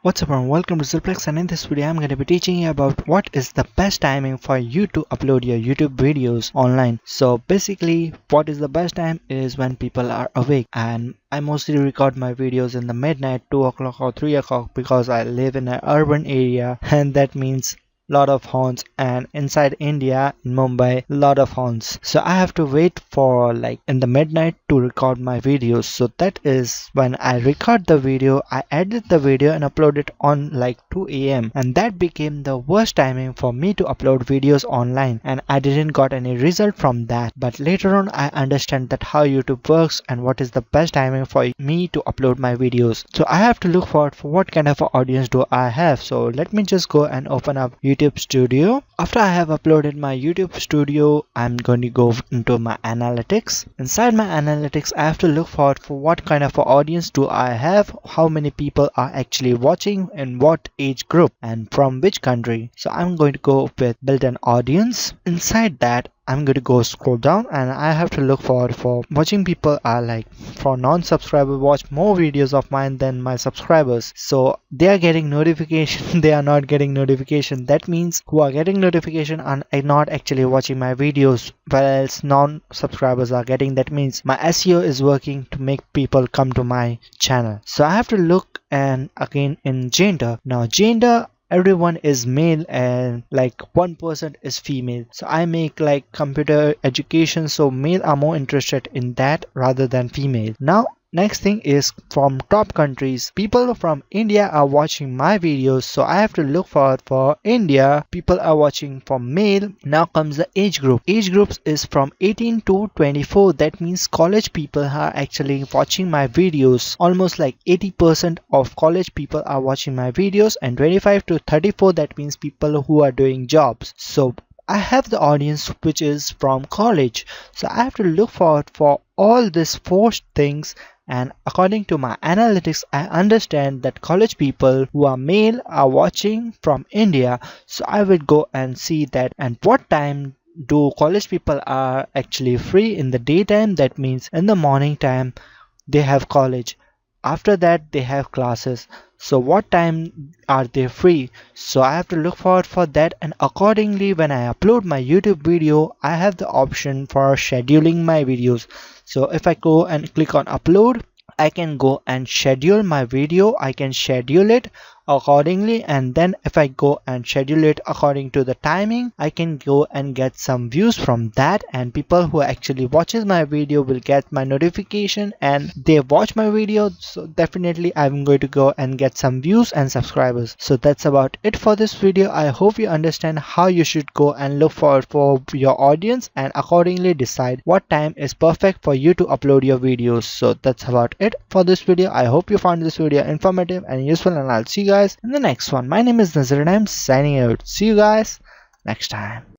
What's up and welcome to ZealPlex, and in this video I'm going to be teaching you about what is the best timing for you to upload your YouTube videos online. So basically what is the best time is when people are awake, and I mostly record my videos in the midnight, 2 o'clock or 3 o'clock, because I live in an urban area and that means lot of horns, and inside India in Mumbai lot of horns, so I have to wait for like in the midnight to record my videos. So that is when I record the video, I edit the video and upload it on like 2 a.m. and that became the worst timing for me to upload videos online, and I didn't got any result from that. But later on I understand that how YouTube works and what is the best timing for me to upload my videos. So I have to look for what kind of audience do I have. So let me just go and open up YouTube Studio. After I have uploaded my YouTube Studio, I'm going to go into my analytics. Inside my analytics, I have to look for what kind of audience do I have, how many people are actually watching, in what age group, and from which country. So I'm going to go with build an audience. Inside that, I'm going to go scroll down and I have to look for watching people are like, for non-subscriber watch more videos of mine than my subscribers. So they are getting notification, they are not getting notification. That means who are getting notification are not actually watching my videos, whereas non-subscribers are getting. That means my SEO is working to make people come to my channel. So I have to look and again in gender. Now gender, everyone is male and like 1% is female. So I make like computer education, so male are more interested in that rather than female. Now next thing is from top countries. People from India are watching my videos, so I have to look for India. People are watching for male. Now comes the age group. Age groups is from 18 to 24. That means college people are actually watching my videos. Almost like 80% of college people are watching my videos, and 25 to 34, that means people who are doing jobs. So I have the audience which is from college. So I have to look for all these four things, and according to my analytics I understand that college people who are male are watching from India. So I will go and see that, and what time do college people are actually free. In the daytime, that means in the morning time they have college, after that they have classes. So what time are they free? So I have to look forward for that, and accordingly when I upload my YouTube video I have the option for scheduling my videos. So if I go and click on upload, I can go and schedule my video. I can schedule it accordingly, and then if I go and schedule it according to the timing, I can go and get some views from that, and people who actually watches my video will get my notification and they watch my video. So definitely I'm going to go and get some views and subscribers. So that's about it for this video. I hope you understand how you should go and look for your audience and accordingly decide what time is perfect for you to upload your videos. So that's about it for this video. I hope you found this video informative and useful, and I'll see you guys in the next one. My name is Nazar and I'm signing out. See you guys next time.